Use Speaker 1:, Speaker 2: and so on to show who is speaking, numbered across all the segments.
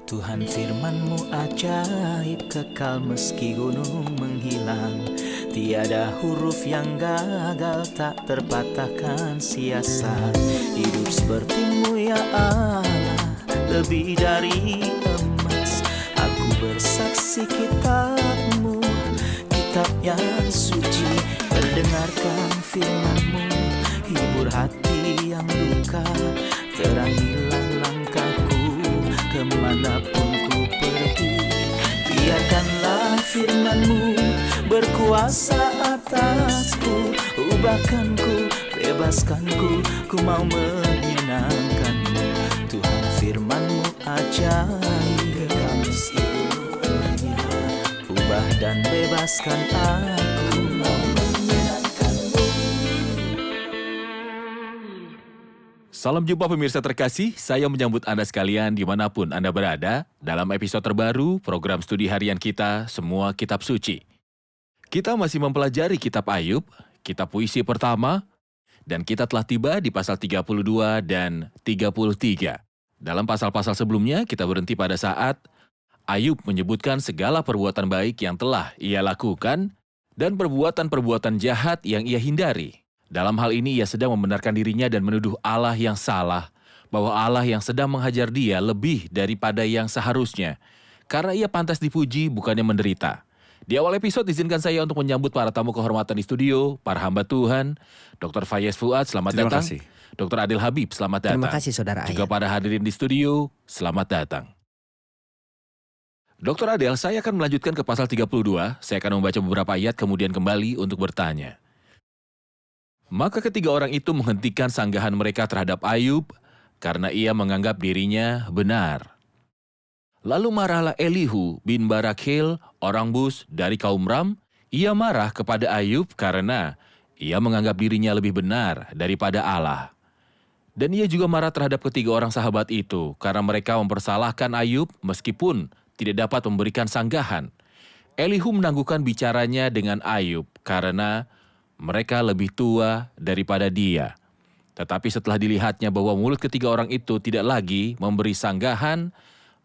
Speaker 1: Tuhan firman-Mu ajaib, kekal meski gunung menghilang. Tiada huruf yang gagal, tak terpatahkan siasat. Hidup seperti-Mu ya Allah, lebih dari emas. Aku bersaksi kitab-Mu, kitab yang suci. Terdengarkan firman-Mu, hibur hati yang luka. Terangilah langkahku kemanapun ku pergi. Biarkanlah firman-Mu berkuasa atasku. Ubahkanku, bebaskanku, ku mau menyenangkan-Mu. Tuhan firman-Mu ajaib, kekal meski gunung menghilang. Ubah dan bebaskan aku, mau menyenangkan-Mu.
Speaker 2: Salam jumpa pemirsa terkasih, saya menyambut Anda sekalian dimanapun Anda berada dalam episode terbaru program studi harian kita, Semua Kitab Suci. Kita masih mempelajari kitab Ayub, kitab puisi pertama, dan kita telah tiba di pasal 32 dan 33. Dalam pasal-pasal sebelumnya kita berhenti pada saat Ayub menyebutkan segala perbuatan baik yang telah ia lakukan dan perbuatan-perbuatan jahat yang ia hindari. Dalam hal ini ia sedang membenarkan dirinya dan menuduh Allah yang salah, bahwa Allah yang sedang menghajar dia lebih daripada yang seharusnya, karena ia pantas dipuji bukannya menderita. Di awal episode izinkan saya untuk menyambut para tamu kehormatan di studio, para hamba Tuhan, Dr. Fayez Fuad, selamat
Speaker 3: Terima
Speaker 2: datang.
Speaker 3: kasih.
Speaker 2: Dr. Adil Habib, selamat datang.
Speaker 4: Terima kasih Saudara
Speaker 2: Juga
Speaker 4: Ayat.
Speaker 2: para hadirin di studio, selamat datang. Dr. Adel, saya akan melanjutkan ke pasal 32. Saya akan membaca beberapa ayat kemudian kembali untuk bertanya. Maka ketiga orang itu menghentikan sanggahan mereka terhadap Ayub karena ia menganggap dirinya benar. Lalu marahlah Elihu bin Barakhil, orang Bus dari kaum Ram. Ia marah kepada Ayub karena ia menganggap dirinya lebih benar daripada Allah. Dan ia juga marah terhadap ketiga orang sahabat itu karena mereka mempersalahkan Ayub meskipun tidak dapat memberikan sanggahan. Elihu menangguhkan bicaranya dengan Ayub karena mereka lebih tua daripada dia. Tetapi setelah dilihatnya bahwa mulut ketiga orang itu tidak lagi memberi sanggahan,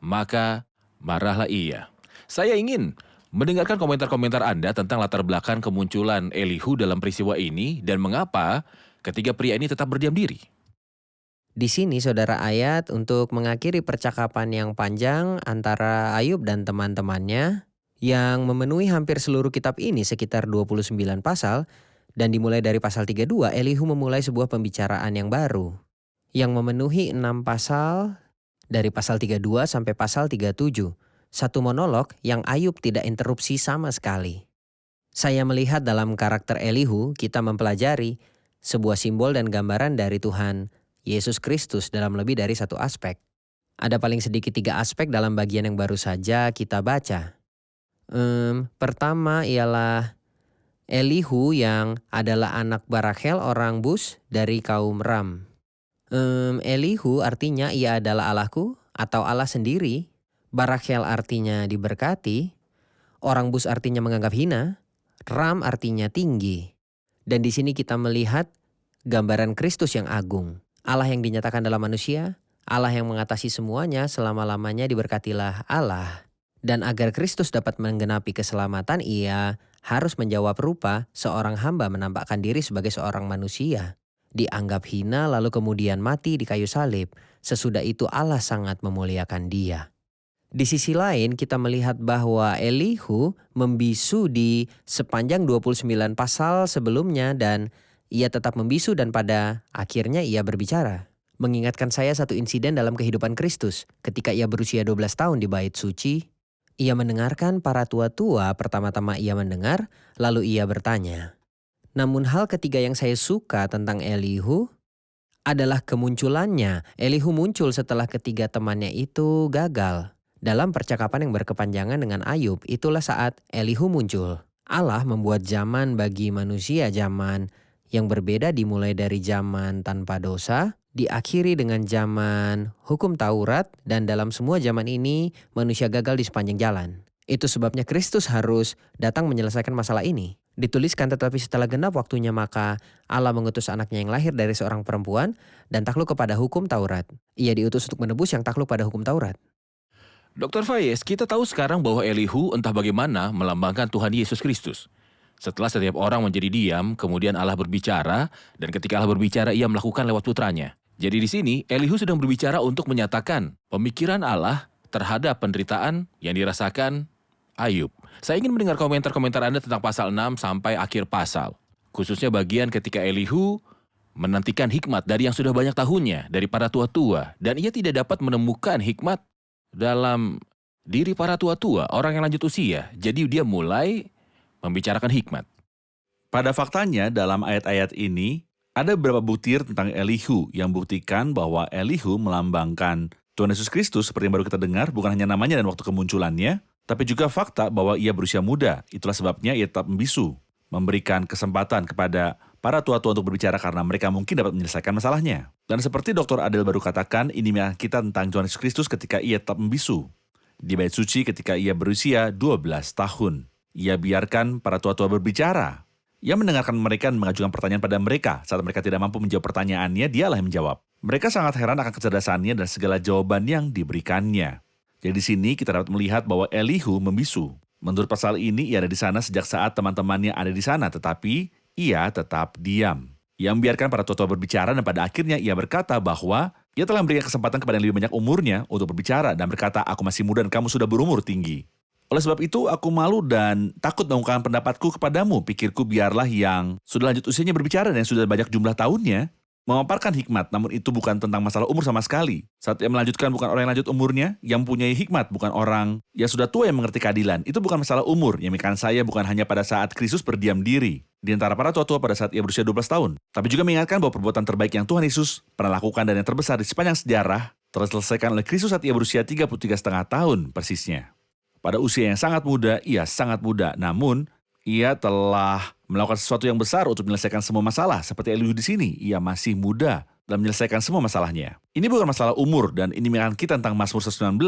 Speaker 2: maka marahlah ia. Saya ingin mendengarkan komentar-komentar Anda tentang latar belakang kemunculan Elihu dalam peristiwa ini dan mengapa ketiga pria ini tetap berdiam diri.
Speaker 4: Di sini Saudara Ayat untuk mengakhiri percakapan yang panjang antara Ayub dan teman-temannya yang memenuhi hampir seluruh kitab ini sekitar 29 pasal. Dan dimulai dari pasal 32, Elihu memulai sebuah pembicaraan yang baru yang memenuhi 6 pasal dari pasal 32 sampai pasal 37. Satu monolog yang Ayub tidak interupsi sama sekali. Saya melihat dalam karakter Elihu kita mempelajari sebuah simbol dan gambaran dari Tuhan Yesus Kristus dalam lebih dari satu aspek. Ada paling sedikit 3 aspek dalam bagian yang baru saja kita baca. Pertama ialah Elihu yang adalah anak Barakhel orang Bus dari kaum Ram. Elihu artinya ia adalah Allahku atau Allah sendiri. Barakhel artinya diberkati. Orang Bus artinya menganggap hina. Ram artinya tinggi. Dan di sini kita melihat gambaran Kristus yang agung. Allah yang dinyatakan dalam manusia. Allah yang mengatasi semuanya, selama-lamanya diberkatilah Allah. Dan agar Kristus dapat menggenapi keselamatan, ia harus menjawab rupa seorang hamba menampakkan diri sebagai seorang manusia. Dianggap hina lalu kemudian mati di kayu salib. Sesudah itu Allah sangat memuliakan dia. Di sisi lain kita melihat bahwa Elihu membisu di sepanjang 29 pasal sebelumnya dan ia tetap membisu dan pada akhirnya ia berbicara. Mengingatkan saya satu insiden dalam kehidupan Kristus ketika ia berusia 12 tahun di bait suci. Ia mendengarkan para tua-tua, pertama-tama ia mendengar, lalu ia bertanya. Namun hal ketiga yang saya suka tentang Elihu adalah kemunculannya. Elihu muncul setelah ketiga temannya itu gagal. Dalam percakapan yang berkepanjangan dengan Ayub, itulah saat Elihu muncul. Allah membuat zaman bagi manusia, zaman yang berbeda dimulai dari zaman tanpa dosa, diakhiri dengan zaman hukum Taurat, dan dalam semua zaman ini manusia gagal di sepanjang jalan. Itu sebabnya Kristus harus datang menyelesaikan masalah ini. Dituliskan tetapi setelah genap waktunya maka Allah mengutus anaknya yang lahir dari seorang perempuan dan takluk kepada hukum Taurat. Ia diutus untuk menebus yang takluk pada hukum Taurat.
Speaker 2: Dr. Faiz, kita tahu sekarang bahwa Elihu entah bagaimana melambangkan Tuhan Yesus Kristus. Setelah setiap orang menjadi diam, kemudian Allah berbicara, dan ketika Allah berbicara, ia melakukan lewat putranya. Jadi di sini, Elihu sedang berbicara untuk menyatakan pemikiran Allah terhadap penderitaan yang dirasakan Ayub. Saya ingin mendengar komentar-komentar Anda tentang pasal 6 sampai akhir pasal. Khususnya bagian ketika Elihu menantikan hikmat dari yang sudah banyak tahunnya, dari para tua-tua, dan ia tidak dapat menemukan hikmat dalam diri para tua-tua, orang yang lanjut usia. Jadi dia mulai membicarakan hikmat.
Speaker 3: Pada faktanya dalam ayat-ayat ini, ada beberapa butir tentang Elihu yang buktikan bahwa Elihu melambangkan Tuhan Yesus Kristus seperti yang baru kita dengar, bukan hanya namanya dan waktu kemunculannya, tapi juga fakta bahwa ia berusia muda. Itulah sebabnya ia tetap membisu, memberikan kesempatan kepada para tua-tua untuk berbicara karena mereka mungkin dapat menyelesaikan masalahnya. Dan seperti Dr. Adel baru katakan, ini mengingat kita tentang Tuhan Yesus Kristus ketika ia tetap membisu. Di bait suci ketika ia berusia 12 tahun. Ia biarkan para tua-tua berbicara. Ia mendengarkan mereka dan mengajukan pertanyaan pada mereka. Saat mereka tidak mampu menjawab pertanyaannya, dialah yang menjawab. Mereka sangat heran akan kecerdasannya dan segala jawaban yang diberikannya. Jadi di sini kita dapat melihat bahwa Elihu membisu. Menurut pasal ini, ia ada di sana sejak saat teman-temannya ada di sana, tetapi ia tetap diam. Ia membiarkan para tua-tua berbicara dan pada akhirnya ia berkata bahwa ia telah memberikan kesempatan kepada yang lebih banyak umurnya untuk berbicara dan berkata, aku masih muda dan kamu sudah berumur tinggi. Oleh sebab itu, aku malu dan takut mengungkapkan pendapatku kepadamu. Pikirku biarlah yang sudah lanjut usianya berbicara dan yang sudah banyak jumlah tahunnya memaparkan hikmat, namun itu bukan tentang masalah umur sama sekali. Saat ia melanjutkan bukan orang yang lanjut umurnya, yang mempunyai hikmat, bukan orang yang sudah tua yang mengerti keadilan. Itu bukan masalah umur, yang mengingatkan saya bukan hanya pada saat Kristus berdiam diri di antara para tua-tua pada saat ia berusia 12 tahun, tapi juga mengingatkan bahwa perbuatan terbaik yang Tuhan Yesus pernah lakukan dan yang terbesar di sepanjang sejarah telah diselesaikan oleh Kristus saat ia berusia 33,5 tahun persisnya. Pada usia yang sangat muda, ia sangat muda, namun ia telah melakukan sesuatu yang besar untuk menyelesaikan semua masalah. Seperti Elihu di sini, ia masih muda dalam menyelesaikan semua masalahnya. Ini bukan masalah umur, dan ini mengingatkan kita tentang Mazmur 119,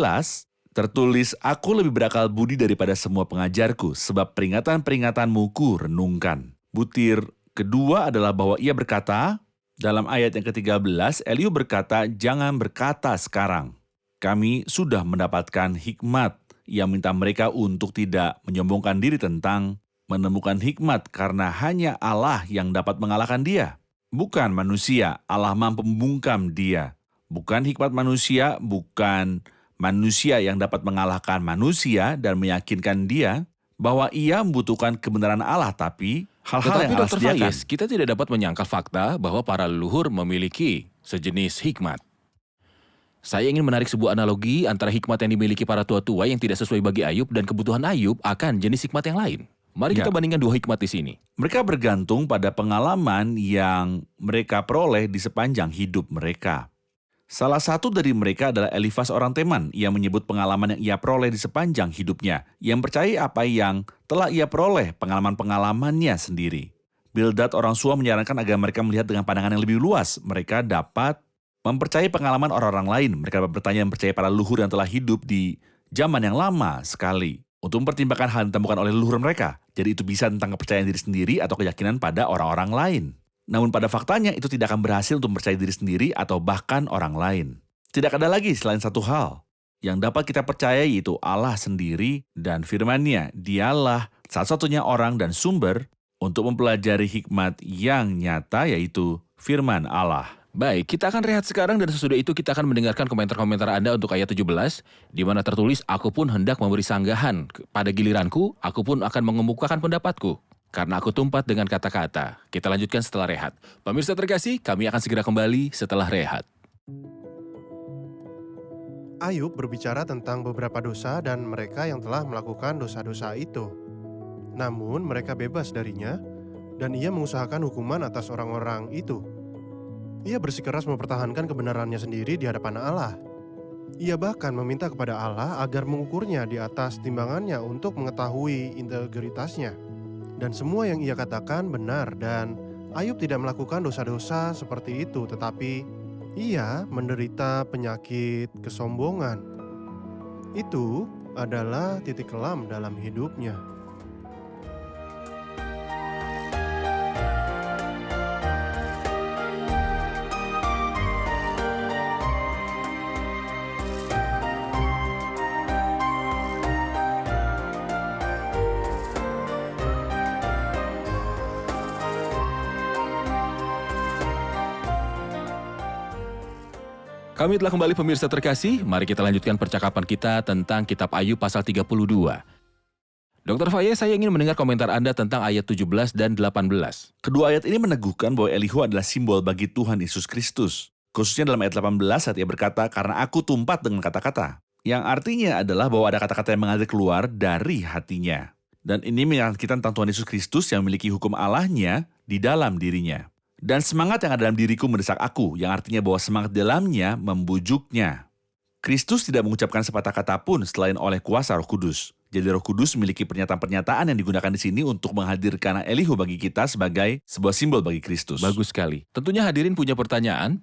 Speaker 3: tertulis, aku lebih berakal budi daripada semua pengajarku, sebab peringatan-peringatanmu ku renungkan. Butir kedua adalah bahwa ia berkata, dalam ayat yang ke-13, Elihu berkata, jangan berkata sekarang. Kami sudah mendapatkan hikmat. Ia minta mereka untuk tidak menyombongkan diri tentang menemukan hikmat karena hanya Allah yang dapat mengalahkan dia. Bukan manusia, Allah mampu membungkam dia. Bukan hikmat manusia, bukan manusia yang dapat mengalahkan manusia dan meyakinkan dia bahwa ia membutuhkan kebenaran Allah, tapi hal-hal yang Allah
Speaker 2: Dr.
Speaker 3: sediakan.
Speaker 2: Faiz, kita tidak dapat menyangkal fakta bahwa para leluhur memiliki sejenis hikmat. Saya ingin menarik sebuah analogi antara hikmat yang dimiliki para tua-tua yang tidak sesuai bagi Ayub dan kebutuhan Ayub akan jenis hikmat yang lain. Mari kita bandingkan dua hikmat di sini.
Speaker 3: Mereka bergantung pada pengalaman yang mereka peroleh di sepanjang hidup mereka. Salah satu dari mereka adalah Elifas orang Teman. Ia menyebut pengalaman yang ia peroleh di sepanjang hidupnya. Yang percaya apa yang telah ia peroleh, pengalaman-pengalamannya sendiri. Bildad orang Sua menyarankan agar mereka melihat dengan pandangan yang lebih luas. Mereka dapat mempercayai pengalaman orang-orang lain. Mereka dapat bertanya dan percaya para leluhur yang telah hidup di zaman yang lama sekali untuk mempertimbangkan hal yang ditemukan oleh leluhur mereka. Jadi itu bisa tentang kepercayaan diri sendiri atau keyakinan pada orang-orang lain. Namun pada faktanya itu tidak akan berhasil untuk mempercayai diri sendiri atau bahkan orang lain. Tidak ada lagi selain satu hal yang dapat kita percaya, yaitu Allah sendiri dan firman-Nya. Dialah satu-satunya orang dan sumber untuk mempelajari hikmat yang nyata, yaitu firman Allah.
Speaker 2: Baik, kita akan rehat sekarang dan sesudah itu kita akan mendengarkan komentar-komentar Anda untuk ayat 17, di mana tertulis, aku pun hendak memberi sanggahan pada giliranku, aku pun akan mengemukakan pendapatku. Karena aku tumpat dengan kata-kata. Kita lanjutkan setelah rehat. Pemirsa terkasih, kami akan segera kembali setelah rehat.
Speaker 5: Ayub berbicara tentang beberapa dosa dan mereka yang telah melakukan dosa-dosa itu. Namun mereka bebas darinya, dan ia mengusahakan hukuman atas orang-orang itu. Ia bersikeras mempertahankan kebenarannya sendiri di hadapan Allah. Ia bahkan meminta kepada Allah agar mengukurnya di atas timbangannya untuk mengetahui integritasnya. Dan semua yang ia katakan benar, dan Ayub tidak melakukan dosa-dosa seperti itu, tetapi ia menderita penyakit kesombongan. Itu adalah titik kelam dalam hidupnya.
Speaker 2: Kami telah kembali pemirsa terkasih, mari kita lanjutkan percakapan kita tentang kitab Ayub pasal 32. Dr. Faye, saya ingin mendengar komentar Anda tentang ayat 17 dan 18.
Speaker 3: Kedua ayat ini meneguhkan bahwa Elihu adalah simbol bagi Tuhan Yesus Kristus. Khususnya dalam ayat 18 saat ia berkata, karena aku tumpat dengan kata-kata. Yang artinya adalah bahwa ada kata-kata yang mengalir keluar dari hatinya. Dan ini mengingatkan kita tentang Tuhan Yesus Kristus yang memiliki hukum Allahnya di dalam dirinya. Dan semangat yang ada dalam diriku mendesak aku, yang artinya bahwa semangat dalamnya membujuknya. Kristus tidak mengucapkan sepatah kata pun selain oleh kuasa Roh Kudus. Jadi Roh Kudus memiliki pernyataan-pernyataan yang digunakan di sini untuk menghadirkan Elihu bagi kita sebagai sebuah simbol bagi Kristus.
Speaker 2: Bagus sekali. Tentunya hadirin punya pertanyaan.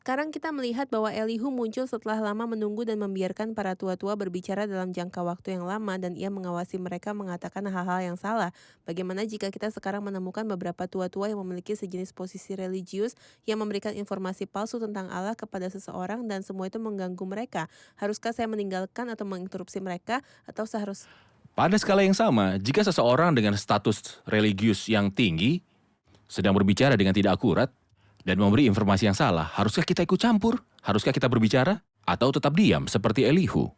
Speaker 6: Sekarang kita melihat bahwa Elihu muncul setelah lama menunggu dan membiarkan para tua-tua berbicara dalam jangka waktu yang lama dan ia mengawasi mereka mengatakan hal-hal yang salah. Bagaimana jika kita sekarang menemukan beberapa tua-tua yang memiliki sejenis posisi religius yang memberikan informasi palsu tentang Allah kepada seseorang dan semua itu mengganggu mereka? Haruskah saya meninggalkan atau menginterupsi mereka atau seharusnya?
Speaker 2: Pada skala yang sama, jika seseorang dengan status religius yang tinggi sedang berbicara dengan tidak akurat dan memberi informasi yang salah, haruskah kita ikut campur? Haruskah kita berbicara? Atau tetap diam seperti Elihu?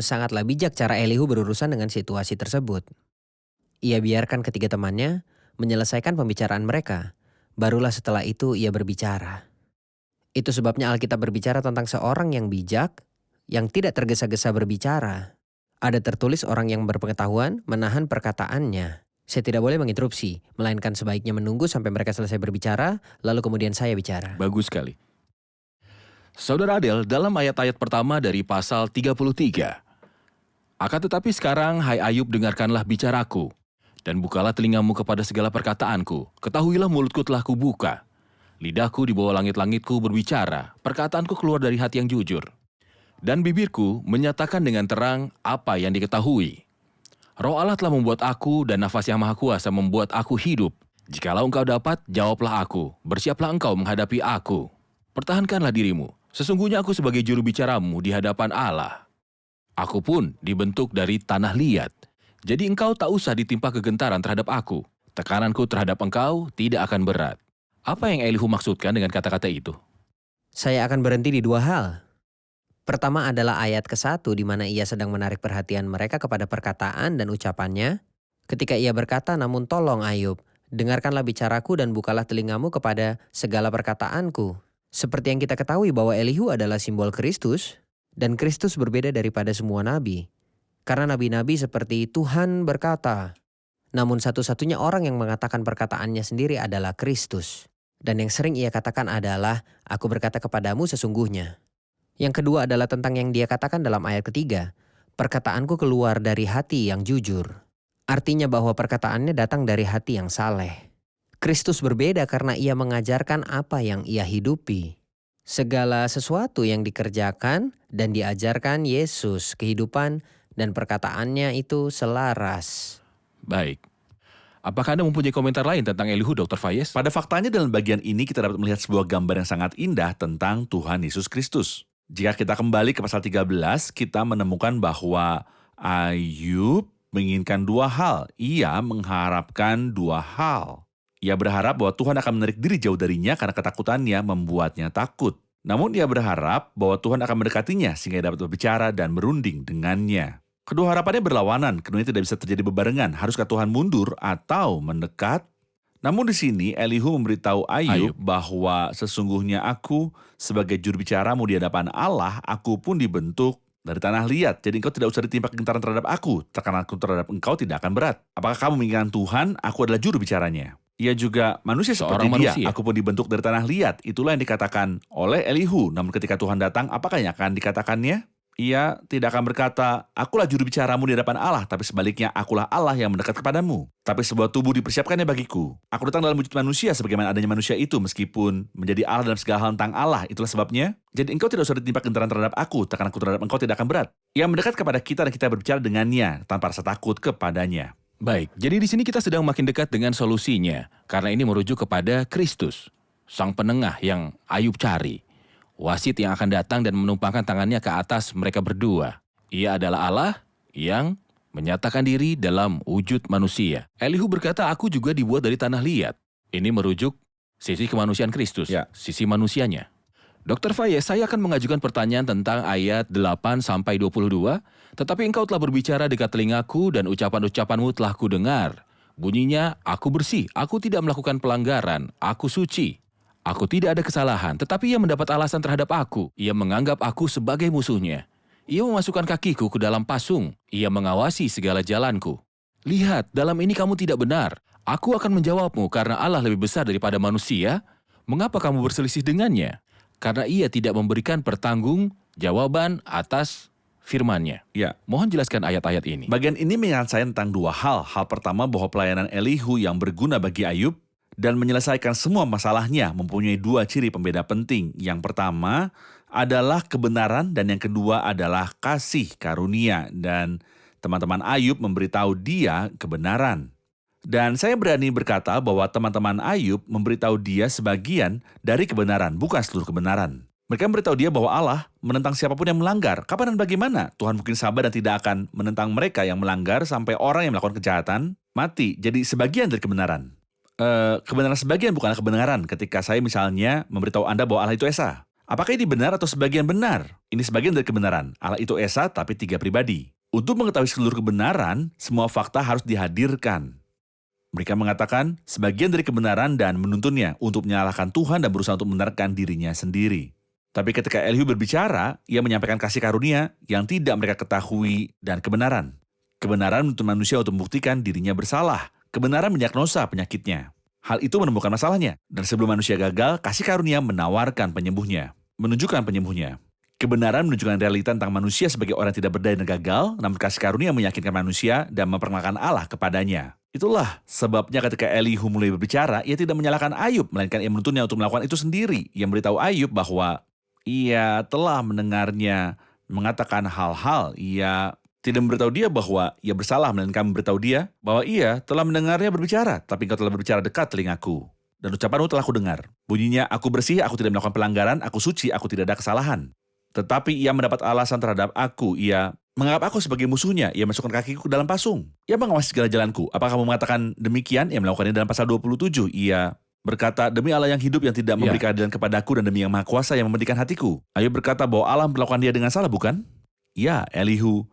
Speaker 4: Sangatlah bijak cara Elihu berurusan dengan situasi tersebut. Ia biarkan ketiga temannya menyelesaikan pembicaraan mereka. Barulah setelah itu ia berbicara. Itu sebabnya Alkitab berbicara tentang seorang yang bijak, yang tidak tergesa-gesa berbicara. Ada tertulis orang yang berpengetahuan menahan perkataannya. Saya tidak boleh menginterupsi, melainkan sebaiknya menunggu sampai mereka selesai berbicara, lalu kemudian saya bicara.
Speaker 2: Bagus sekali. Saudara Adel, dalam ayat-ayat pertama dari pasal 33. Akan tetapi sekarang, hai Ayub, dengarkanlah bicaraku, dan bukalah telingamu kepada segala perkataanku. Ketahuilah mulutku telah kubuka. Lidahku di bawah langit-langitku berbicara, perkataanku keluar dari hati yang jujur. Dan bibirku menyatakan dengan terang apa yang diketahui. Roh Allah telah membuat aku dan nafas yang maha kuasa membuat aku hidup. Jikalau engkau dapat, jawablah aku. Bersiaplah engkau menghadapi aku. Pertahankanlah dirimu. Sesungguhnya aku sebagai juru bicaramu di hadapan Allah. Aku pun dibentuk dari tanah liat. Jadi engkau tak usah ditimpa kegentaran terhadap aku. Tekananku terhadap engkau tidak akan berat. Apa yang Elihu maksudkan dengan kata-kata itu?
Speaker 4: Saya akan berhenti di dua hal. Pertama adalah ayat ke-1 di mana ia sedang menarik perhatian mereka kepada perkataan dan ucapannya. Ketika ia berkata, namun tolong Ayub, dengarkanlah bicaraku dan bukalah telingamu kepada segala perkataanku. Seperti yang kita ketahui bahwa Elihu adalah simbol Kristus, dan Kristus berbeda daripada semua nabi. Karena nabi-nabi seperti Tuhan berkata, namun satu-satunya orang yang mengatakan perkataannya sendiri adalah Kristus. Dan yang sering ia katakan adalah, aku berkata kepadamu sesungguhnya. Yang kedua adalah tentang yang dia katakan dalam ayat ketiga. Perkataanku keluar dari hati yang jujur. Artinya bahwa perkataannya datang dari hati yang saleh. Kristus berbeda karena ia mengajarkan apa yang ia hidupi. Segala sesuatu yang dikerjakan dan diajarkan Yesus, kehidupan dan perkataannya itu selaras.
Speaker 2: Baik. Apakah Anda mempunyai komentar lain tentang Elihu, Dr. Fayez?
Speaker 3: Pada faktanya dalam bagian ini kita dapat melihat sebuah gambar yang sangat indah tentang Tuhan Yesus Kristus. Jika kita kembali ke pasal 13, kita menemukan bahwa Ayub menginginkan dua hal. Ia mengharapkan dua hal. Ia berharap bahwa Tuhan akan menarik diri jauh darinya karena ketakutannya membuatnya takut. Namun ia berharap bahwa Tuhan akan mendekatinya sehingga ia dapat berbicara dan merunding dengannya. Kedua harapannya berlawanan, keduanya tidak bisa terjadi bebarengan. Haruskah Tuhan mundur atau mendekat? Namun di sini Elihu memberitahu Ayub bahwa sesungguhnya aku sebagai juru bicaramu di hadapan Allah, aku pun dibentuk dari tanah liat. Jadi engkau tidak usah ditimpa kegentaran terhadap aku. Tekananku terhadap engkau tidak akan berat. Apakah kamu menginginkan Tuhan? Aku adalah juru bicaranya. Ia juga manusia seperti dia. Aku pun dibentuk dari tanah liat. Itulah yang dikatakan oleh Elihu. Namun ketika Tuhan datang, apakah yang akan dikatakannya? Ia tidak akan berkata, akulah juru bicaramu di hadapan Allah, tapi sebaliknya akulah Allah yang mendekat kepadamu. Tapi sebuah tubuh dipersiapkannya bagiku. Aku datang dalam wujud manusia sebagaimana adanya manusia itu, meskipun menjadi Allah dalam segala hal tentang Allah. Itulah sebabnya. Jadi engkau tidak usah ditimpa kegentaran terhadap aku, tekananku terhadap engkau tidak akan berat. Ia mendekat kepada kita dan kita berbicara dengannya, tanpa rasa takut kepadanya.
Speaker 2: Baik, jadi di sini kita sedang makin dekat dengan solusinya, karena ini merujuk kepada Kristus, sang penengah yang Ayub cari. Wasit yang akan datang dan menumpangkan tangannya ke atas mereka berdua. Ia adalah Allah yang menyatakan diri dalam wujud manusia. Elihu berkata, aku juga dibuat dari tanah liat. Ini merujuk sisi kemanusiaan Kristus, sisi manusianya. Dr. Fayez, saya akan mengajukan pertanyaan tentang ayat 8-22, tetapi engkau telah berbicara dekat telingaku dan ucapan-ucapanmu telah kudengar. Bunyinya, aku bersih, aku tidak melakukan pelanggaran, aku suci. Aku tidak ada kesalahan, tetapi ia mendapat alasan terhadap aku. Ia menganggap aku sebagai musuhnya. Ia memasukkan kakiku ke dalam pasung. Ia mengawasi segala jalanku. Lihat, dalam ini kamu tidak benar. Aku akan menjawabmu karena Allah lebih besar daripada manusia. Mengapa kamu berselisih dengannya? Karena ia tidak memberikan pertanggung-jawaban atas firman-Nya.
Speaker 3: Ya,
Speaker 2: Mohon jelaskan ayat-ayat ini.
Speaker 3: bagian ini mengingat saya tentang dua hal. Hal pertama bahwa pelayanan Elihu yang berguna bagi Ayub dan menyelesaikan semua masalahnya mempunyai dua ciri pembeda penting. Yang pertama adalah kebenaran dan yang kedua adalah kasih karunia. Dan teman-teman Ayub memberitahu dia kebenaran. Dan saya berani berkata bahwa teman-teman Ayub memberitahu dia sebagian dari kebenaran, bukan seluruh kebenaran. Mereka memberitahu dia bahwa Allah menentang siapapun yang melanggar. Kapan dan bagaimana? Tuhan mungkin sabar dan tidak akan menentang mereka yang melanggar sampai orang yang melakukan kejahatan mati. Jadi sebagian dari kebenaran. Kebenaran sebagian bukanlah kebenaran ketika saya misalnya memberitahu Anda bahwa Allah itu Esa. Apakah ini benar atau sebagian benar? Ini sebagian dari kebenaran. Allah itu Esa tapi 3 pribadi. Untuk mengetahui seluruh kebenaran, semua fakta harus dihadirkan. Mereka mengatakan sebagian dari kebenaran dan menuntunnya untuk menyalahkan Tuhan dan berusaha untuk membenarkan dirinya sendiri. Tapi ketika Elihu berbicara, ia menyampaikan kasih karunia yang tidak mereka ketahui dan kebenaran. Kebenaran menuntun manusia untuk membuktikan dirinya bersalah. Kebenaran mendiagnosa penyakitnya. Hal itu menemukan masalahnya. Dan sebelum manusia gagal, kasih karunia menawarkan penyembuhnya. Menunjukkan penyembuhnya. Kebenaran menunjukkan realita tentang manusia sebagai orang yang tidak berdaya dan gagal, namun kasih karunia meyakinkan manusia dan memperkenalkan Allah kepadanya. Itulah sebabnya ketika Elihu mulai berbicara, ia tidak menyalahkan Ayub, melainkan ia menuntunnya untuk melakukan itu sendiri. Ia memberitahu Ayub bahwa ia telah mendengarnya mengatakan hal-hal. Ia tidak memberitahu dia bahwa ia bersalah, melainkan memberitahu dia bahwa ia telah mendengarnya berbicara, tapi engkau telah berbicara dekat telingaku. Dan ucapanmu telah kudengar. Bunyinya, aku bersih, aku tidak melakukan pelanggaran, aku suci, aku tidak ada kesalahan. Tetapi ia mendapat alasan terhadap aku. Ia menganggap aku sebagai musuhnya. Ia masukkan kakiku ke dalam pasung. Ia mengawasi segala jalanku. Apakah kamu mengatakan demikian? Ia melakukannya dalam pasal 27. Ia berkata, demi Allah yang hidup yang tidak memberi keadilan kepadaku dan demi yang maha kuasa yang memedikan hatiku. Ayub berkata bahwa Allah memperlakukan dia dengan salah, bukan? Ya, Elihu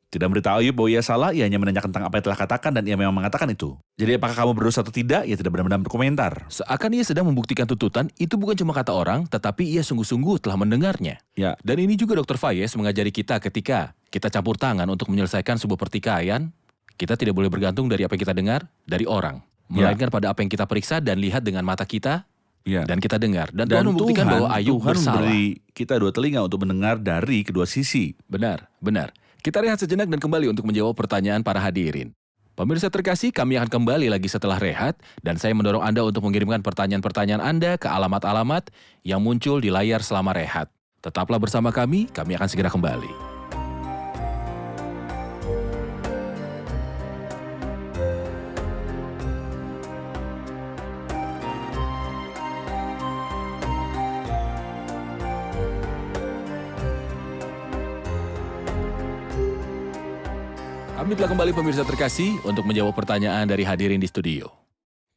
Speaker 3: tidak memberitahu Ayub bahwa ia salah, ia hanya menanyakan tentang apa yang telah katakan dan ia memang mengatakan itu. Jadi apakah kamu berdosa atau tidak? Ia tidak benar-benar berkomentar.
Speaker 2: Seakan ia sedang membuktikan tuntutan, itu bukan cuma kata orang, tetapi ia sungguh-sungguh telah mendengarnya.
Speaker 3: Ya,
Speaker 2: Dan ini juga Dr. Fayez mengajari kita ketika kita campur tangan untuk menyelesaikan sebuah pertikaian, kita tidak boleh bergantung dari apa yang kita dengar dari orang. Melainkan pada apa yang kita periksa dan lihat dengan mata kita,
Speaker 3: ya.
Speaker 2: dan kita dengar. Dan
Speaker 3: Dan
Speaker 2: Tuhan membuktikan bahwa Ayub
Speaker 3: Tuhan
Speaker 2: bersalah.
Speaker 3: memberi kita 2 telinga untuk mendengar dari kedua sisi.
Speaker 2: Benar, benar. Kita rehat sejenak dan kembali untuk menjawab pertanyaan para hadirin. Pemirsa terkasih, kami akan kembali lagi setelah rehat, dan saya mendorong Anda untuk mengirimkan pertanyaan-pertanyaan Anda ke alamat-alamat yang muncul di layar selama rehat. Tetaplah bersama kami akan segera kembali. Kami telah kembali pemirsa terkasih untuk menjawab pertanyaan dari hadirin di studio.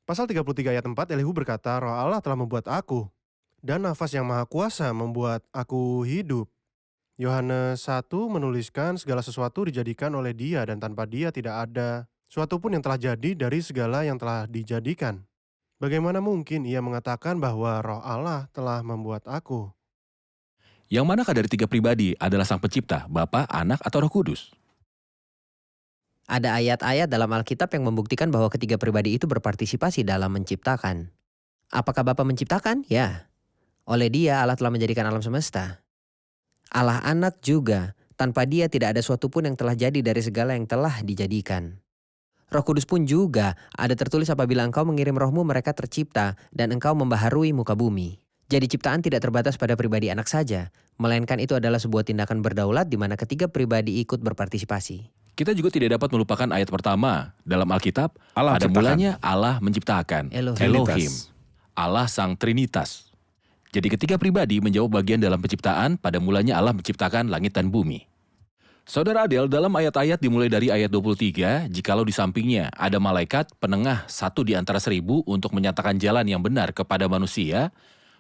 Speaker 5: Pasal 33 ayat 4, Elihu berkata, Roh Allah telah membuat aku, dan nafas yang maha kuasa membuat aku hidup. Yohanes 1 menuliskan segala sesuatu dijadikan oleh dia dan tanpa dia tidak ada suatu pun yang telah jadi dari segala yang telah dijadikan. Bagaimana mungkin ia mengatakan bahwa Roh Allah telah membuat aku?
Speaker 2: Yang manakah dari 3 pribadi adalah Sang Pencipta, Bapa, Anak, atau Roh Kudus?
Speaker 4: Ada ayat-ayat dalam Alkitab yang membuktikan bahwa ketiga pribadi itu berpartisipasi dalam menciptakan. Apakah Bapa menciptakan? Ya. Oleh Dia Allah telah menjadikan alam semesta. Allah Anak juga, tanpa Dia tidak ada suatu pun yang telah jadi dari segala yang telah dijadikan. Roh Kudus pun juga ada tertulis apabila engkau mengirim rohmu mereka tercipta dan engkau membaharui muka bumi. Jadi ciptaan tidak terbatas pada pribadi anak saja, melainkan itu adalah sebuah tindakan berdaulat di mana ketiga pribadi ikut berpartisipasi.
Speaker 2: Kita juga tidak dapat melupakan ayat pertama. Dalam Alkitab,
Speaker 3: Allah
Speaker 2: ada
Speaker 3: menciptakan.
Speaker 2: mulanya Allah menciptakan.
Speaker 4: Elohim.
Speaker 2: Allah Sang Trinitas. Jadi ketiga pribadi menjawab bagian dalam penciptaan, pada mulanya Allah menciptakan langit dan bumi. Saudara Adel, dalam ayat-ayat dimulai dari ayat 23, jikalau di sampingnya ada malaikat penengah 1 di antara 1000 untuk menyatakan jalan yang benar kepada manusia,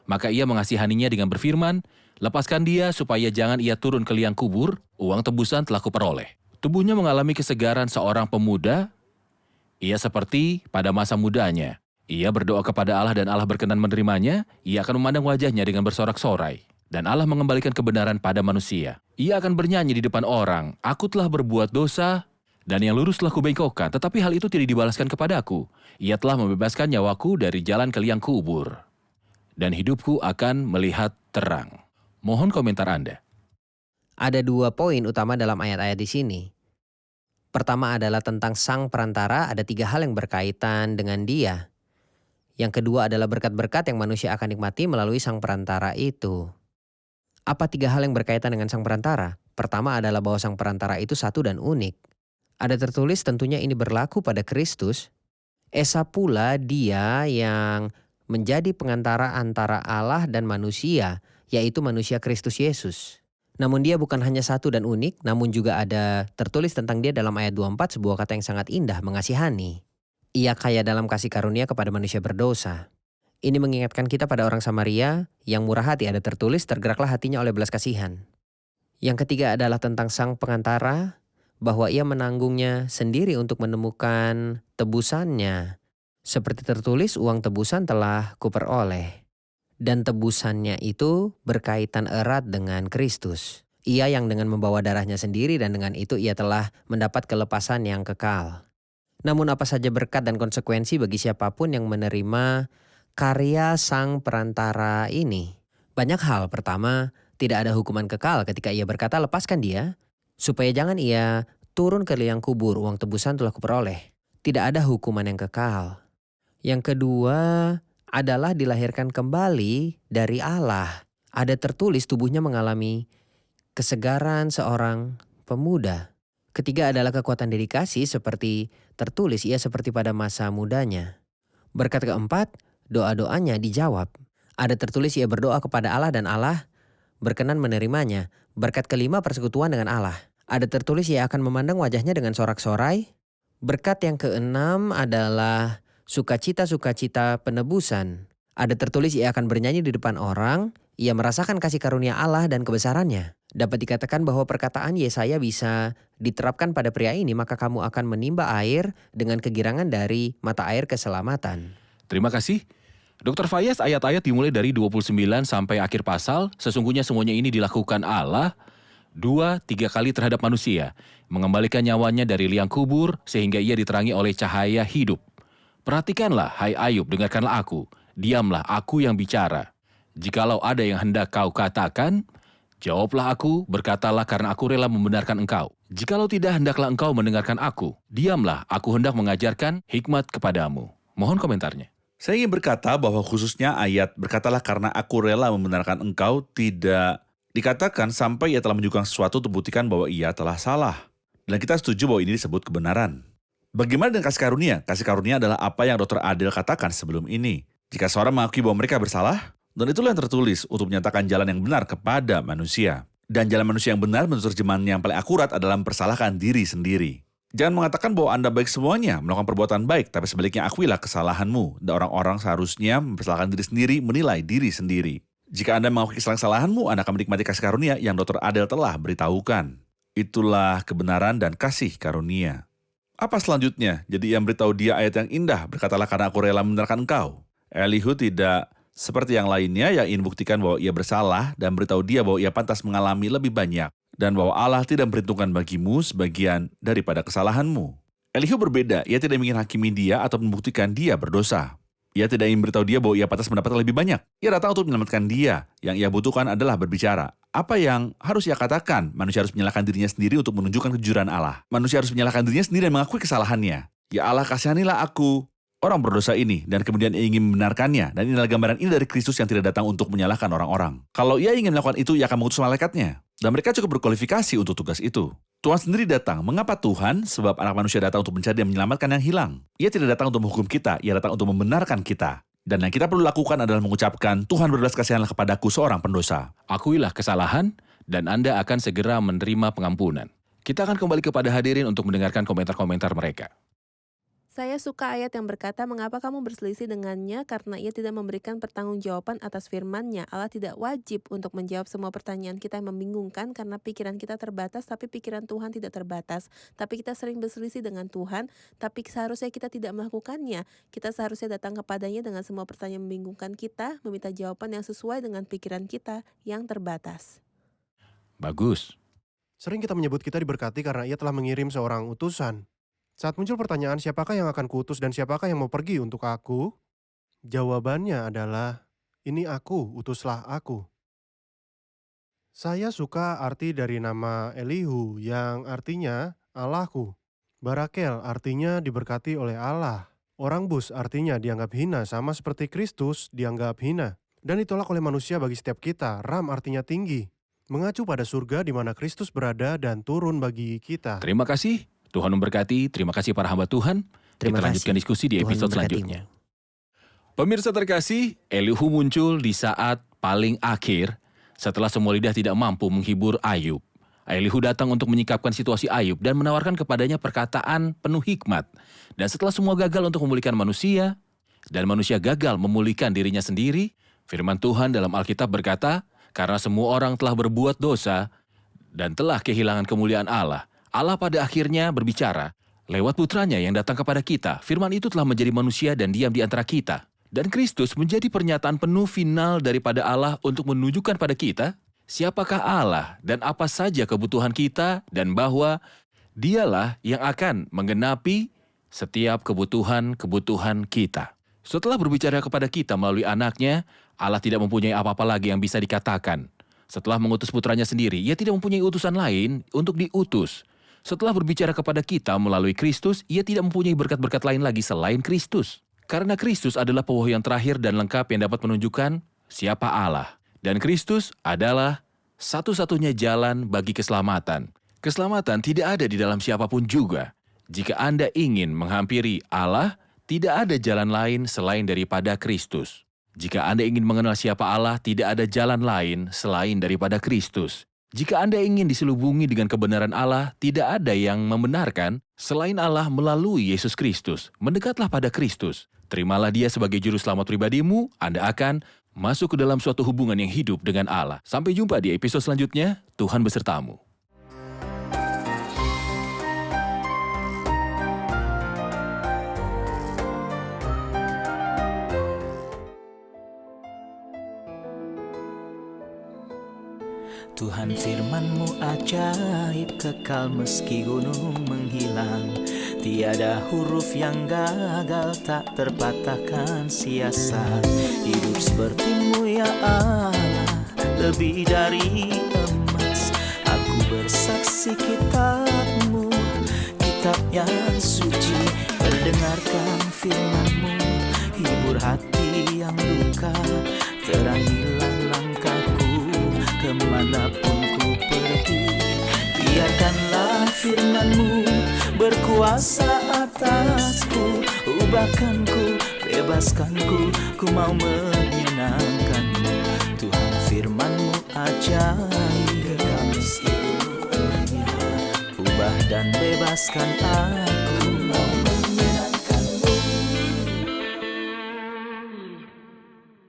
Speaker 2: Maka ia mengasihaninya dengan berfirman, "Lepaskan dia supaya jangan ia turun ke liang kubur, uang tebusan telah kuperoleh." Tubuhnya mengalami kesegaran seorang pemuda. Ia seperti pada masa mudanya. Ia berdoa kepada Allah dan Allah berkenan menerimanya. Ia akan memandang wajahnya dengan bersorak-sorai. Dan Allah mengembalikan kebenaran pada manusia. Ia akan bernyanyi di depan orang, "Aku telah berbuat dosa, dan yang lurus telah kubengkokkan, tetapi hal itu tidak dibalaskan kepadaku. Ia telah membebaskan nyawaku dari jalan ke liang kubur. Dan hidupku akan melihat terang." Mohon komentar Anda.
Speaker 4: Ada 2 poin utama dalam ayat-ayat di sini. Pertama adalah tentang sang perantara, ada 3 hal yang berkaitan dengan dia. Yang kedua adalah berkat-berkat yang manusia akan nikmati melalui sang perantara itu. Apa 3 hal yang berkaitan dengan sang perantara? Pertama adalah bahwa sang perantara itu satu dan unik. Ada tertulis tentunya ini berlaku pada Kristus. Esa pula dia yang menjadi pengantara antara Allah dan manusia, yaitu manusia Kristus Yesus. Namun dia bukan hanya satu dan unik, namun juga ada tertulis tentang dia dalam ayat 24 sebuah kata yang sangat indah, mengasihani. Ia kaya dalam kasih karunia kepada manusia berdosa. Ini mengingatkan kita pada orang Samaria yang murah hati, ada tertulis tergeraklah hatinya oleh belas kasihan. Yang ketiga adalah tentang sang pengantara, bahwa ia menanggungnya sendiri untuk menemukan tebusannya. Seperti tertulis uang tebusan telah kuperoleh. Dan tebusannya itu berkaitan erat dengan Kristus. Ia yang dengan membawa darahnya sendiri dan dengan itu ia telah mendapat kelepasan yang kekal. Namun apa saja berkat dan konsekuensi bagi siapapun yang menerima karya sang perantara ini? Banyak hal. Pertama, tidak ada hukuman kekal ketika ia berkata lepaskan dia, supaya jangan ia turun ke liang kubur, uang tebusan telah kuperoleh. Tidak ada hukuman yang kekal. Yang kedua adalah dilahirkan kembali dari Allah. Ada tertulis tubuhnya mengalami kesegaran seorang pemuda. Ketiga adalah kekuatan dedikasi seperti tertulis ia seperti pada masa mudanya. Berkat keempat, doa-doanya dijawab. Ada tertulis ia berdoa kepada Allah dan Allah berkenan menerimanya. Berkat kelima, persekutuan dengan Allah. Ada tertulis ia akan memandang wajahnya dengan sorak-sorai. Berkat yang keenam adalah sukacita-sukacita penebusan. Ada tertulis ia akan bernyanyi di depan orang, ia merasakan kasih karunia Allah dan kebesarannya. Dapat dikatakan bahwa perkataan Yesaya bisa diterapkan pada pria ini, maka kamu akan menimba air dengan kegirangan dari mata air keselamatan.
Speaker 2: Terima kasih. Dr. Fayez, ayat-ayat dimulai dari 29 sampai akhir pasal, sesungguhnya semuanya ini dilakukan Allah 2-3 kali terhadap manusia, mengembalikan nyawanya dari liang kubur sehingga ia diterangi oleh cahaya hidup. Perhatikanlah, hai Ayub, dengarkanlah aku. Diamlah, aku yang bicara. Jikalau ada yang hendak kau katakan, jawablah aku, berkatalah karena aku rela membenarkan engkau. Jikalau tidak, hendaklah engkau mendengarkan aku. Diamlah, aku hendak mengajarkan hikmat kepadamu. Mohon komentarnya.
Speaker 3: Saya ingin berkata bahwa khususnya ayat berkatalah karena aku rela membenarkan engkau tidak dikatakan sampai ia telah menunjukkan sesuatu untuk membuktikan bahwa ia telah salah. Dan kita setuju bahwa ini disebut kebenaran. Bagaimana dengan kasih karunia? Kasih karunia adalah apa yang Dr. Adel katakan sebelum ini. Jika seorang mengakui bahwa mereka bersalah, dan itulah yang tertulis untuk menyatakan jalan yang benar kepada manusia. Dan jalan manusia yang benar menurut terjemahan yang paling akurat adalah mempersalahkan diri sendiri. Jangan mengatakan bahwa Anda baik semuanya, melakukan perbuatan baik, tapi sebaliknya akuilah kesalahanmu. Dan orang-orang seharusnya mempersalahkan diri sendiri, menilai diri sendiri. Jika Anda mengakui kesalahanmu, Anda akan menikmati kasih karunia yang Dr. Adel telah beritahukan. Itulah kebenaran dan kasih karunia. Apa selanjutnya? Jadi ia memberitahu dia ayat yang indah, berkatalah karena aku rela membenarkan engkau. Elihu tidak seperti yang lainnya yang ingin buktikan bahwa ia bersalah dan beritahu dia bahwa ia pantas mengalami lebih banyak. Dan bahwa Allah tidak memperhitungkan bagimu sebagian daripada kesalahanmu. Elihu berbeda, ia tidak ingin hakimi dia atau membuktikan dia berdosa. Ia tidak ingin beritahu dia bahwa ia pantas mendapatkan lebih banyak. Ia datang untuk menyelamatkan dia. Yang ia butuhkan adalah berbicara. Apa yang harus ia katakan? Manusia harus menyalahkan dirinya sendiri untuk menunjukkan kejujuran Allah. Manusia harus menyalahkan dirinya sendiri dan mengakui kesalahannya. Ya Allah, kasihanilah aku, orang berdosa ini. Dan kemudian ia ingin membenarkannya. Dan inilah gambaran ini dari Kristus yang tidak datang untuk menyalahkan orang-orang. Kalau ia ingin melakukan itu, ia akan mengutus malaikatnya. Dan mereka cukup berkualifikasi untuk tugas itu. Tuhan sendiri datang. Mengapa Tuhan? Sebab anak manusia datang untuk mencari dan menyelamatkan yang hilang. Ia tidak datang untuk menghukum kita, ia datang untuk membenarkan kita. Dan yang kita perlu lakukan adalah mengucapkan, Tuhan berbelas kasihanlah kepadaku seorang pendosa.
Speaker 2: Akuilah kesalahan, dan Anda akan segera menerima pengampunan. Kita akan kembali kepada hadirin untuk mendengarkan komentar-komentar mereka.
Speaker 6: Saya suka ayat yang berkata, mengapa kamu berselisih dengannya? Karena ia tidak memberikan pertanggungjawaban atas firman-Nya. Allah tidak wajib untuk menjawab semua pertanyaan kita yang membingungkan karena pikiran kita terbatas, tapi pikiran Tuhan tidak terbatas. Tapi kita sering berselisih dengan Tuhan, tapi seharusnya kita tidak melakukannya. Kita seharusnya datang kepadanya dengan semua pertanyaan membingungkan kita, meminta jawaban yang sesuai dengan pikiran kita yang terbatas.
Speaker 2: Bagus.
Speaker 5: Sering kita menyebut kita diberkati karena ia telah mengirim seorang utusan. Saat muncul pertanyaan siapakah yang akan kuutus dan siapakah yang mau pergi untuk aku? Jawabannya adalah, ini aku, utuslah aku. Saya suka arti dari nama Elihu yang artinya Allahku. Barakel artinya diberkati oleh Allah. Orang bus artinya dianggap hina sama seperti Kristus dianggap hina. Dan ditolak oleh manusia bagi setiap kita. Ram artinya tinggi. Mengacu pada surga di mana Kristus berada dan turun bagi kita.
Speaker 2: Terima kasih. Tuhan memberkati. Terima kasih para hamba Tuhan.
Speaker 4: Terima
Speaker 2: Kita
Speaker 4: kasih.
Speaker 2: lanjutkan diskusi di
Speaker 4: Tuhan
Speaker 2: episode
Speaker 4: memberkatimu.
Speaker 2: selanjutnya. Pemirsa terkasih, Elihu muncul di saat paling akhir setelah semua lidah tidak mampu menghibur Ayub. Elihu datang untuk menyikapkan situasi Ayub dan menawarkan kepadanya perkataan penuh hikmat. Dan setelah semua gagal untuk memulihkan manusia, dan manusia gagal memulihkan dirinya sendiri, firman Tuhan dalam Alkitab berkata, karena semua orang telah berbuat dosa dan telah kehilangan kemuliaan Allah, Allah pada akhirnya berbicara lewat putranya yang datang kepada kita. Firman itu telah menjadi manusia dan diam di antara kita. Dan Kristus menjadi pernyataan penuh final daripada Allah untuk menunjukkan pada kita siapakah Allah dan apa saja kebutuhan kita dan bahwa dialah yang akan menggenapi setiap kebutuhan-kebutuhan kita. Setelah berbicara kepada kita melalui anaknya, Allah tidak mempunyai apa-apa lagi yang bisa dikatakan. Setelah mengutus putranya sendiri, ia tidak mempunyai utusan lain untuk diutus. Setelah berbicara kepada kita melalui Kristus, ia tidak mempunyai berkat-berkat lain lagi selain Kristus. Karena Kristus adalah pewahyuan terakhir dan lengkap yang dapat menunjukkan siapa Allah. Dan Kristus adalah satu-satunya jalan bagi keselamatan. Keselamatan tidak ada di dalam siapapun juga. Jika Anda ingin menghampiri Allah, tidak ada jalan lain selain daripada Kristus. Jika Anda ingin mengenal siapa Allah, tidak ada jalan lain selain daripada Kristus. Jika Anda ingin diselubungi dengan kebenaran Allah, tidak ada yang membenarkan selain Allah melalui Yesus Kristus. Mendekatlah pada Kristus. Terimalah Dia sebagai juru selamat pribadimu, Anda akan masuk ke dalam suatu hubungan yang hidup dengan Allah. Sampai jumpa di episode selanjutnya. Tuhan besertamu.
Speaker 1: Tuhan firman-Mu ajaib, kekal meski gunung menghilang. Tiada huruf yang gagal, tak terpatahkan sia-sia. Hidup seperti-Mu ya Allah, lebih dari emas. Aku bersaksi kitab-Mu, kitab yang suci. Mendengarkan firman-Mu, hibur hati yang luka. Terangilah langkahku kemanapun ku pergi. Biarkanlah firman-Mu berkuasa atasku. Ubahkanku, bebaskanku, ku mau menyenangkan-Mu. Tuhan firman-Mu ajaib, ubah dan bebaskan aku.